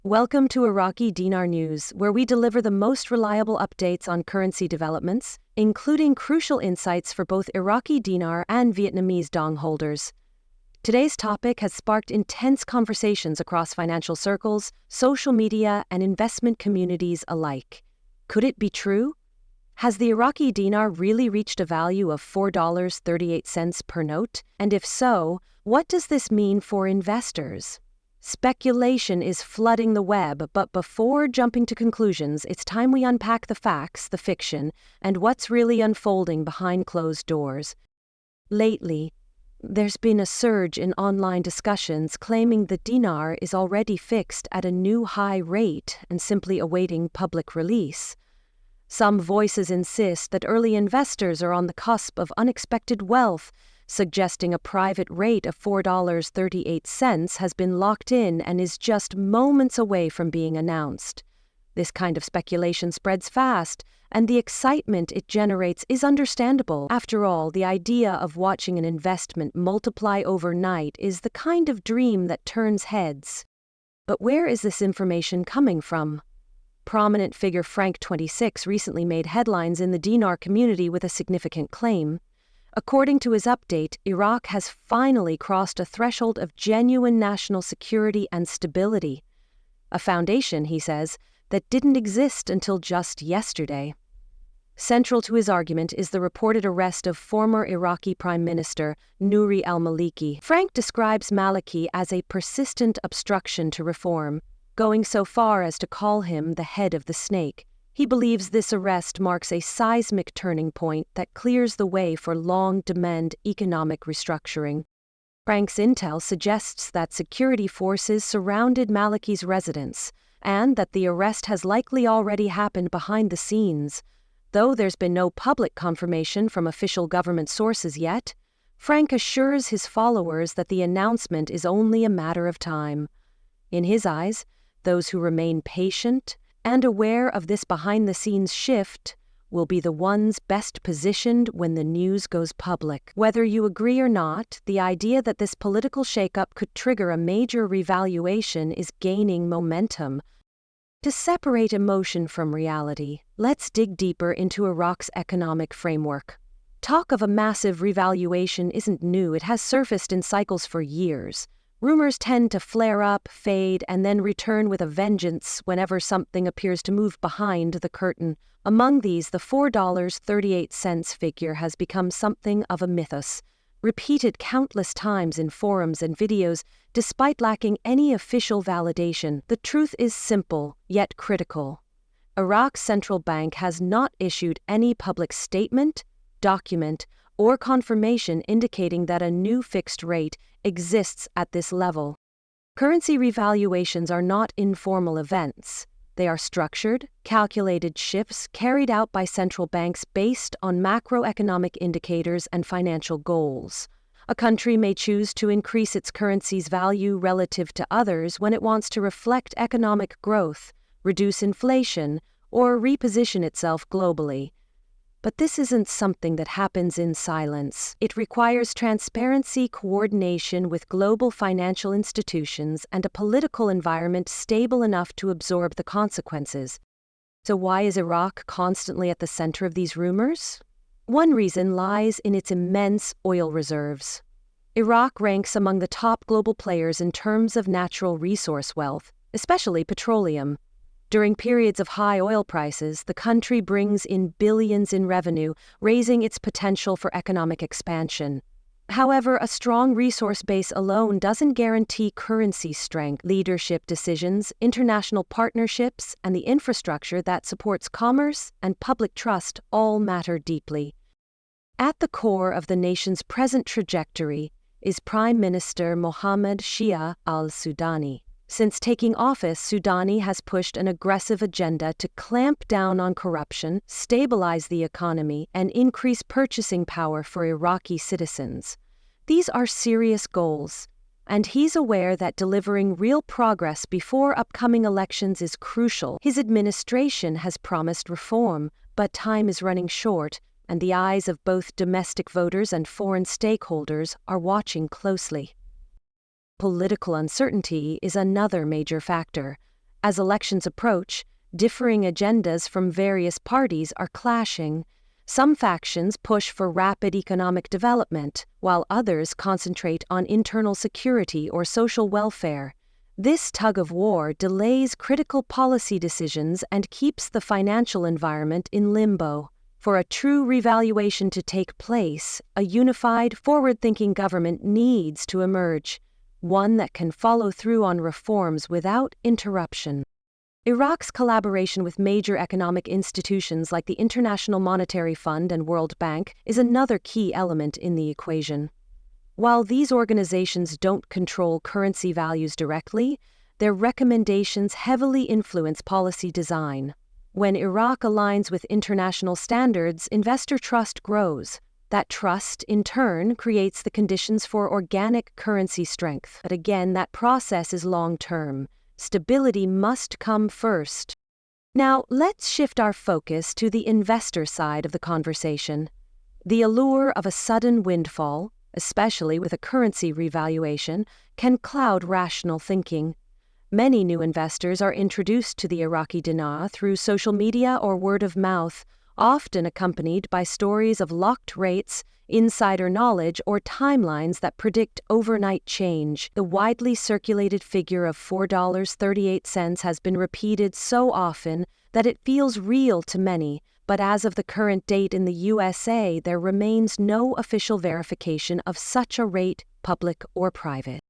Welcome to Iraqi Dinar News, where we deliver the most reliable updates on currency developments, including crucial insights for both Iraqi dinar and Vietnamese dong holders. Today's topic has sparked intense conversations across financial circles, social media, and investment communities alike. Could it be true? Has the Iraqi dinar really reached a value of $4.38 per note? And if so, what does this mean for investors? Speculation is flooding the web, but before jumping to conclusions, it's time we unpack the facts, the fiction, and what's really unfolding behind closed doors. Lately, there's been a surge in online discussions claiming the dinar is already fixed at a new high rate and simply awaiting public release. Some voices insist that early investors are on the cusp of unexpected wealth, suggesting a private rate of $4.38 has been locked in and is just moments away from being announced. This kind of speculation spreads fast, and the excitement it generates is understandable. After all, the idea of watching an investment multiply overnight is the kind of dream that turns heads. But where is this information coming from? Prominent figure Frank 26 recently made headlines in the dinar community with a significant claim. According to his update, Iraq has finally crossed a threshold of genuine national security and stability. A foundation, he says, that didn't exist until just yesterday. Central to his argument is the reported arrest of former Iraqi Prime Minister Nouri al-Maliki. Frank describes Maliki as a persistent obstruction to reform, going so far as to call him the head of the snake. He believes this arrest marks a seismic turning point that clears the way for long-demand economic restructuring. Frank's intel suggests that security forces surrounded Maliki's residence and that the arrest has likely already happened behind the scenes. Though there's been no public confirmation from official government sources yet, Frank assures his followers that the announcement is only a matter of time. In his eyes, those who remain patient and aware of this behind-the-scenes shift will be the ones best positioned when the news goes public. Whether you agree or not, the idea that this political shakeup could trigger a major revaluation is gaining momentum. To separate emotion from reality, let's dig deeper into Iraq's economic framework. Talk of a massive revaluation isn't new. It has surfaced in cycles for years. Rumors tend to flare up, fade, and then return with a vengeance whenever something appears to move behind the curtain. Among these, the $4.38 figure has become something of a mythos, repeated countless times in forums and videos, despite lacking any official validation. The truth is simple, yet critical. Iraq's central bank has not issued any public statement, document, or confirmation indicating that a new fixed rate exists at this level. Currency revaluations are not informal events. They are structured, calculated shifts carried out by central banks based on macroeconomic indicators and financial goals. A country may choose to increase its currency's value relative to others when it wants to reflect economic growth, reduce inflation, or reposition itself globally. But this isn't something that happens in silence. It requires transparency, coordination with global financial institutions, and a political environment stable enough to absorb the consequences. So why is Iraq constantly at the center of these rumors? One reason lies in its immense oil reserves. Iraq ranks among the top global players in terms of natural resource wealth, especially petroleum. During periods of high oil prices, the country brings in billions in revenue, raising its potential for economic expansion. However, a strong resource base alone doesn't guarantee currency strength. Leadership decisions, international partnerships, and the infrastructure that supports commerce and public trust all matter deeply. At the core of the nation's present trajectory is Prime Minister Mohammed Shia al-Sudani. Since taking office, Sudani has pushed an aggressive agenda to clamp down on corruption, stabilize the economy, and increase purchasing power for Iraqi citizens. These are serious goals, and he's aware that delivering real progress before upcoming elections is crucial. His administration has promised reform, but time is running short, and the eyes of both domestic voters and foreign stakeholders are watching closely. Political uncertainty is another major factor. As elections approach, differing agendas from various parties are clashing. Some factions push for rapid economic development, while others concentrate on internal security or social welfare. This tug-of-war delays critical policy decisions and keeps the financial environment in limbo. For a true revaluation to take place, a unified, forward-thinking government needs to emerge, one that can follow through on reforms without interruption. Iraq's collaboration with major economic institutions like the International Monetary Fund and World Bank is another key element in the equation. While these organizations don't control currency values directly, their recommendations heavily influence policy design. When Iraq aligns with international standards, investor trust grows. That trust, in turn, creates the conditions for organic currency strength. But again, that process is long-term. Stability must come first. Now, let's shift our focus to the investor side of the conversation. The allure of a sudden windfall, especially with a currency revaluation, can cloud rational thinking. Many new investors are introduced to the Iraqi dinar through social media or word of mouth, often accompanied by stories of locked rates, insider knowledge, or timelines that predict overnight change. The widely circulated figure of $4.38 has been repeated so often that it feels real to many, but as of the current date in the USA, there remains no official verification of such a rate, public or private.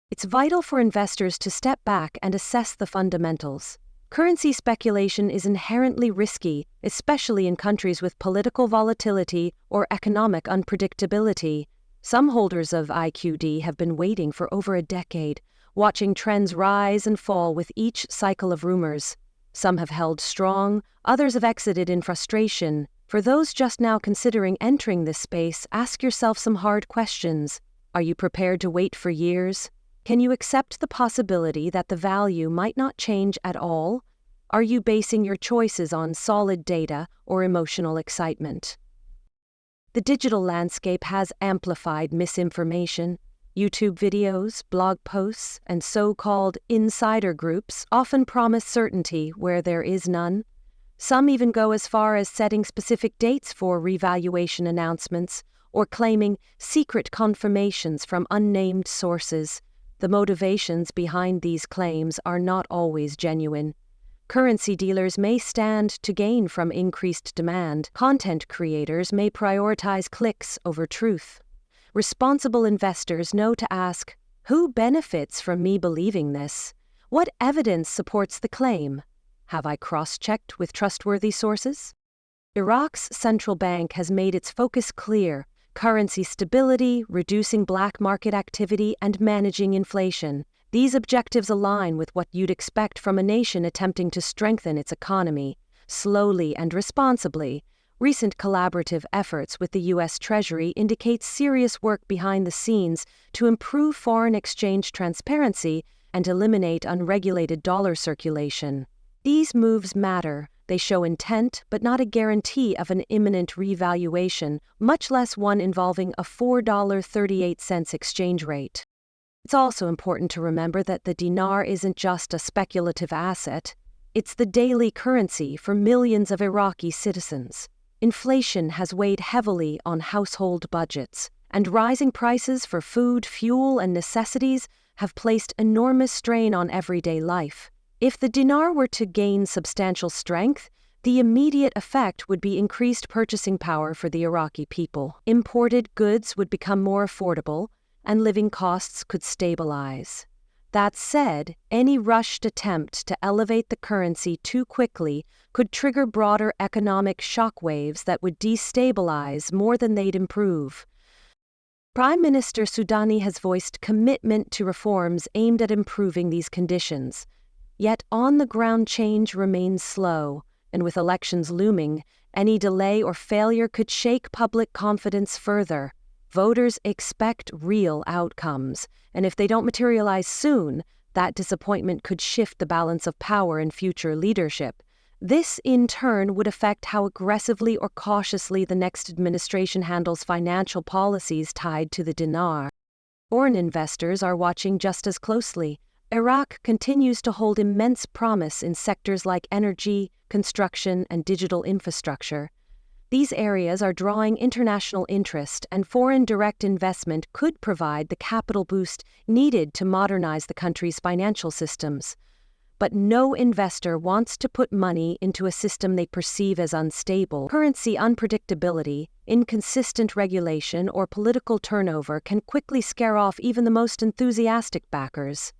It's vital for investors to step back and assess the fundamentals. Currency speculation is inherently risky, especially in countries with political volatility or economic unpredictability. Some holders of IQD have been waiting for over a decade, watching trends rise and fall with each cycle of rumors. Some have held strong, others have exited in frustration. For those just now considering entering this space, ask yourself some hard questions. Are you prepared to wait for years? Can you accept the possibility that the value might not change at all? Are you basing your choices on solid data or emotional excitement? The digital landscape has amplified misinformation. YouTube videos, blog posts, and so-called insider groups often promise certainty where there is none. Some even go as far as setting specific dates for revaluation announcements or claiming secret confirmations from unnamed sources. The motivations behind these claims are not always genuine. Currency dealers may stand to gain from increased demand. Content creators may prioritize clicks over truth. Responsible investors know to ask, who benefits from me believing this? What evidence supports the claim? Have I cross-checked with trustworthy sources? Iraq's central bank has made its focus clear: currency stability, reducing black market activity, and managing inflation. These objectives align with what you'd expect from a nation attempting to strengthen its economy, slowly and responsibly. Recent collaborative efforts with the U.S. Treasury indicate serious work behind the scenes to improve foreign exchange transparency and eliminate unregulated dollar circulation. These moves matter. They show intent, but not a guarantee of an imminent revaluation, much less one involving a $4.38 exchange rate. It's also important to remember that the dinar isn't just a speculative asset. It's the daily currency for millions of Iraqi citizens. Inflation has weighed heavily on household budgets, and rising prices for food, fuel, and necessities have placed enormous strain on everyday life. If the dinar were to gain substantial strength, the immediate effect would be increased purchasing power for the Iraqi people. Imported goods would become more affordable, and living costs could stabilize. That said, any rushed attempt to elevate the currency too quickly could trigger broader economic shockwaves that would destabilize more than they'd improve. Prime Minister Soudani has voiced commitment to reforms aimed at improving these conditions. Yet on-the-ground change remains slow, and with elections looming, any delay or failure could shake public confidence further. Voters expect real outcomes, and if they don't materialize soon, that disappointment could shift the balance of power in future leadership. This, in turn, would affect how aggressively or cautiously the next administration handles financial policies tied to the dinar. Foreign investors are watching just as closely. Iraq continues to hold immense promise in sectors like energy, construction, and digital infrastructure. These areas are drawing international interest, and foreign direct investment could provide the capital boost needed to modernize the country's financial systems. But no investor wants to put money into a system they perceive as unstable. Currency unpredictability, inconsistent regulation, or political turnover can quickly scare off even the most enthusiastic backers.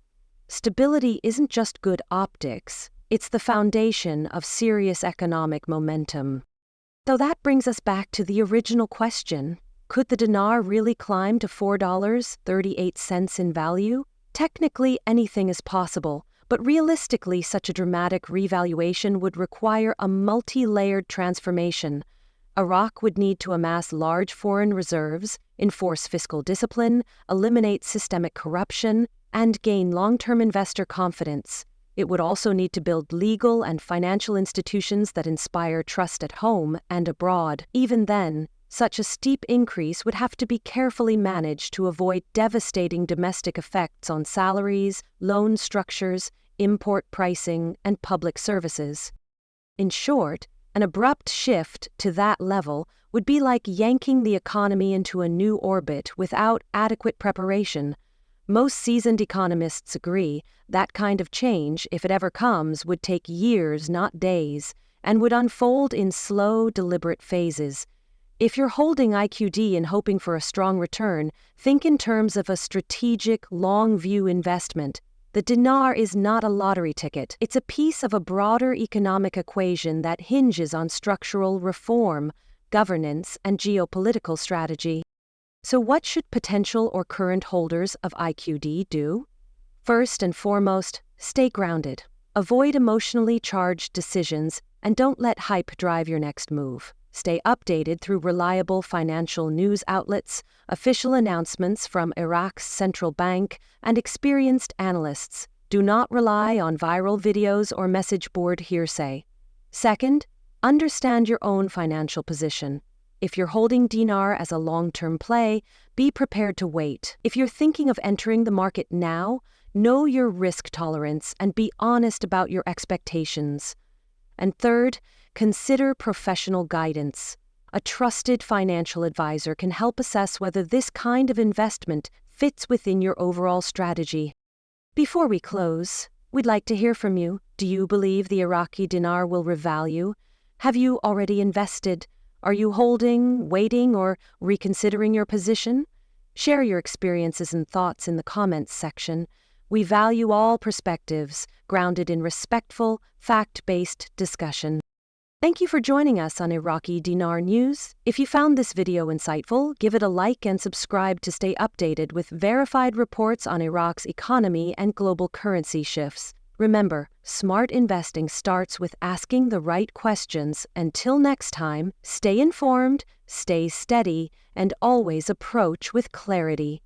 Stability isn't just good optics, it's the foundation of serious economic momentum. Though that brings us back to the original question, could the dinar really climb to $4.38 in value? Technically, anything is possible, but realistically, such a dramatic revaluation would require a multi-layered transformation. Iraq would need to amass large foreign reserves, enforce fiscal discipline, eliminate systemic corruption, and gain long-term investor confidence. It would also need to build legal and financial institutions that inspire trust at home and abroad. Even then, such a steep increase would have to be carefully managed to avoid devastating domestic effects on salaries, loan structures, import pricing, and public services. In short, an abrupt shift to that level would be like yanking the economy into a new orbit without adequate preparation. Most seasoned economists agree that kind of change, if it ever comes, would take years, not days, and would unfold in slow, deliberate phases. If you're holding IQD and hoping for a strong return, think in terms of a strategic, long-view investment. The dinar is not a lottery ticket. It's a piece of a broader economic equation that hinges on structural reform, governance, and geopolitical strategy. So what should potential or current holders of IQD do? First and foremost, stay grounded. Avoid emotionally charged decisions and don't let hype drive your next move. Stay updated through reliable financial news outlets, official announcements from Iraq's central bank, and experienced analysts. Do not rely on viral videos or message board hearsay. Second, understand your own financial position. If you're holding dinar as a long-term play, be prepared to wait. If you're thinking of entering the market now, know your risk tolerance and be honest about your expectations. And third, consider professional guidance. A trusted financial advisor can help assess whether this kind of investment fits within your overall strategy. Before we close, we'd like to hear from you. Do you believe the Iraqi dinar will revalue? Have you already invested? Are you holding, waiting, or reconsidering your position? Share your experiences and thoughts in the comments section. We value all perspectives, grounded in respectful, fact-based discussion. Thank you for joining us on Iraqi Dinar News. If you found this video insightful, give it a like and subscribe to stay updated with verified reports on Iraq's economy and global currency shifts. Remember, smart investing starts with asking the right questions. Until next time, stay informed, stay steady, and always approach with clarity.